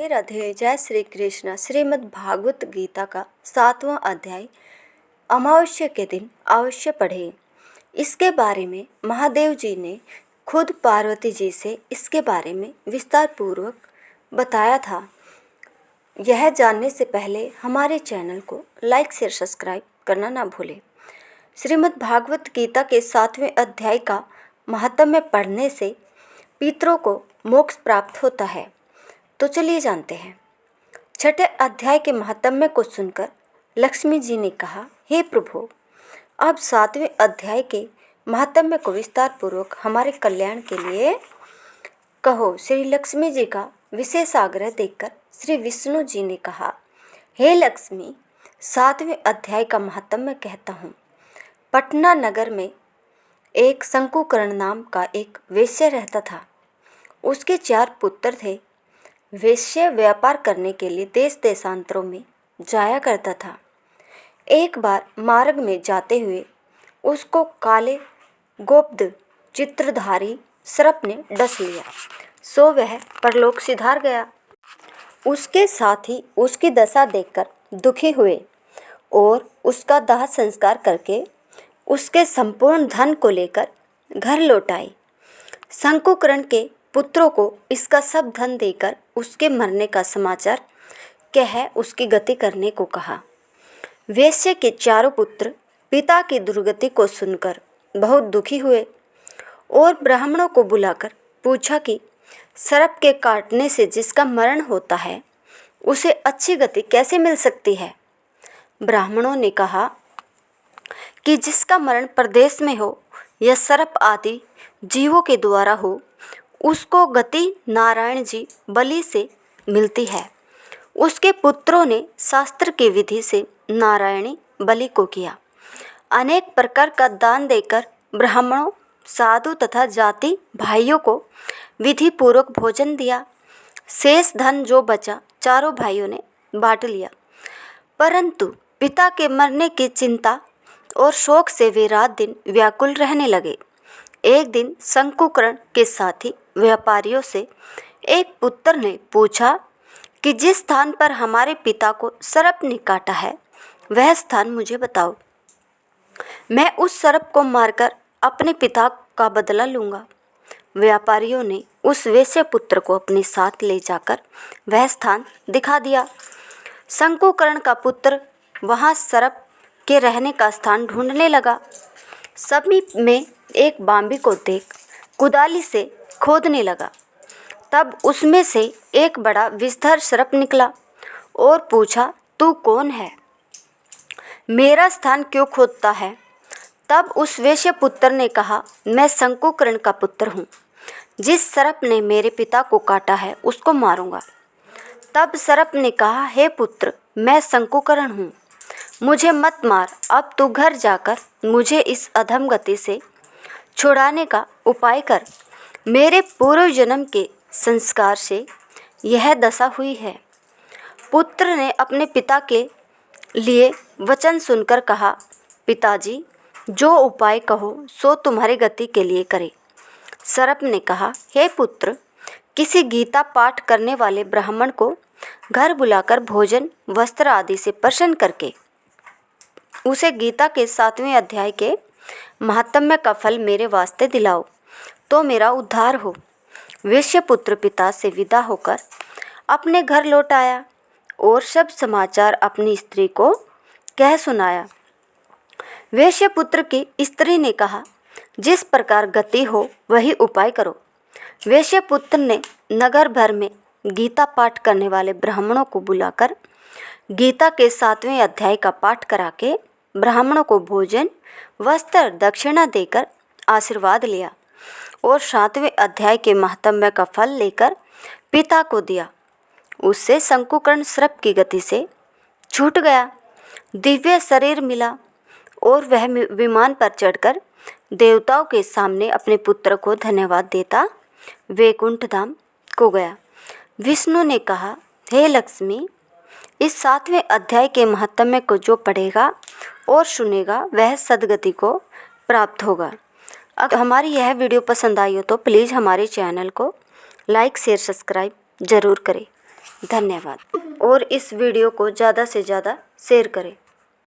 राधे राधे। जय श्री कृष्ण। श्रीमद् भागवत गीता का 7वां अध्याय अमावस्या के दिन अवश्य पढ़े। इसके बारे में महादेव जी ने खुद पार्वती जी से इसके बारे में विस्तार पूर्वक बताया था। यह जानने से पहले हमारे चैनल को लाइक शेयर सब्सक्राइब करना ना भूलें। श्रीमद् भागवत गीता के 7वें अध्याय का महात्म्य पढ़ने से पितरों को मोक्ष प्राप्त होता है। तो चलिए जानते हैं। छठे अध्याय के महात्म्य को सुनकर लक्ष्मी जी ने कहा, हे प्रभु, अब 7वें अध्याय के महात्म्य को विस्तार पूर्वक हमारे कल्याण के लिए कहो। श्री लक्ष्मी जी का विशेष आग्रह देखकर श्री विष्णु जी ने कहा, हे लक्ष्मी, 7वें अध्याय का महात्म्य कहता हूँ। पटना नगर में एक शंकुकर्ण नाम का एक वेश्य रहता था। उसके 4 पुत्र थे। वेश्य व्यापार करने के लिए देश देशांतरों में जाया करता था। एक बार मार्ग में जाते हुए उसको काले गोप्त चित्रधारी सर्प ने डस लिया, सो वह परलोक सिधार गया। उसके साथ ही उसकी दशा देखकर दुखी हुए और उसका दाह संस्कार करके उसके संपूर्ण धन को लेकर घर लौट आए। शंकुकर्ण के पुत्रों को इसका सब धन देकर उसके मरने का समाचार कह उसकी गति करने को कहा। वेश्य के 4 पुत्र पिता की दुर्गति को सुनकर बहुत दुखी हुए और ब्राह्मणों को बुलाकर पूछा कि सर्प के काटने से जिसका मरण होता है उसे अच्छी गति कैसे मिल सकती है। ब्राह्मणों ने कहा कि जिसका मरण परदेश में हो या सर्प आदि जीवों के द्वारा हो, उसको गति नारायण जी बलि से मिलती है। उसके पुत्रों ने शास्त्र की विधि से नारायणी बलि को किया। अनेक प्रकार का दान देकर ब्राह्मणों, साधु तथा जाति भाइयों को विधि पूर्वक भोजन दिया। शेष धन जो बचा चारों भाइयों ने बांट लिया। परंतु पिता के मरने की चिंता और शोक से वे रात दिन व्याकुल रहने लगे। एक दिन शंकुकर्ण के साथी व्यापारियों से एक पुत्र ने पूछा कि जिस स्थान पर हमारे पिता को सर्प ने काटा है वह स्थान मुझे बताओ। मैं उस सर्प को मारकर अपने पिता का बदला लूँगा। व्यापारियों ने उस वेश्य पुत्र को अपने साथ ले जाकर वह स्थान दिखा दिया। शंकुकर्ण का पुत्र वहाँ सर्प के रहने का स्थान ढूंढने लगा। समीप में एक बांबी को देख कुदाली से खोदने लगा। तब उसमें से एक बड़ा विषधर सर्प निकला और पूछा, तू कौन है? मेरा स्थान क्यों खोदता है? तब उस वेश्य पुत्र ने कहा, मैं शंकुकर्ण का पुत्र हूँ। जिस सर्प ने मेरे पिता को काटा है उसको मारूंगा। तब सर्प ने कहा, हे पुत्र, मैं शंकुकर्ण हूँ, मुझे मत मार। अब तू घर जाकर मुझे इस अधम गति से छुड़ाने का उपाय कर। मेरे पूर्व जन्म के संस्कार से यह दशा हुई है। पुत्र ने अपने पिता के लिए वचन सुनकर कहा, पिताजी, जो उपाय कहो सो तुम्हारी गति के लिए करे। सर्प ने कहा, हे पुत्र, किसी गीता पाठ करने वाले ब्राह्मण को घर बुलाकर भोजन, वस्त्र आदि से प्रसन्न करके उसे गीता के 7वें अध्याय के महात्म्य का फल मेरे वास्ते दिलाओ, तो मेरा उद्धार हो। वेश्यपुत्र पिता से विदा होकर अपने घर लौट आया और सब समाचार अपनी स्त्री को कह सुनाया। वेश्यपुत्र की स्त्री ने कहा, जिस प्रकार गति हो वही उपाय करो। वेश्यपुत्र ने नगर भर में गीता पाठ करने वाले ब्राह्मणों को बुलाकर गीता के 7वें अध्याय का पाठ करा के ब्राह्मणों को भोजन, वस्त्र, दक्षिणा देकर आशीर्वाद लिया और 7वें अध्याय के महात्म्य का फल लेकर पिता को दिया। उससे शंकुकर्ण सर्प की गति से छूट गया, दिव्य शरीर मिला और वह विमान पर चढ़कर देवताओं के सामने अपने पुत्र को धन्यवाद देता वैकुंठ धाम को गया। विष्णु ने कहा, हे लक्ष्मी, इस 7वें अध्याय के महात्म्य को जो पढ़ेगा और सुनेगा वह सद्गति को प्राप्त होगा। अगर हमारी यह वीडियो पसंद आई हो तो प्लीज़ हमारे चैनल को लाइक शेयर सब्सक्राइब ज़रूर करें। धन्यवाद। और इस वीडियो को ज़्यादा से ज़्यादा शेयर करें।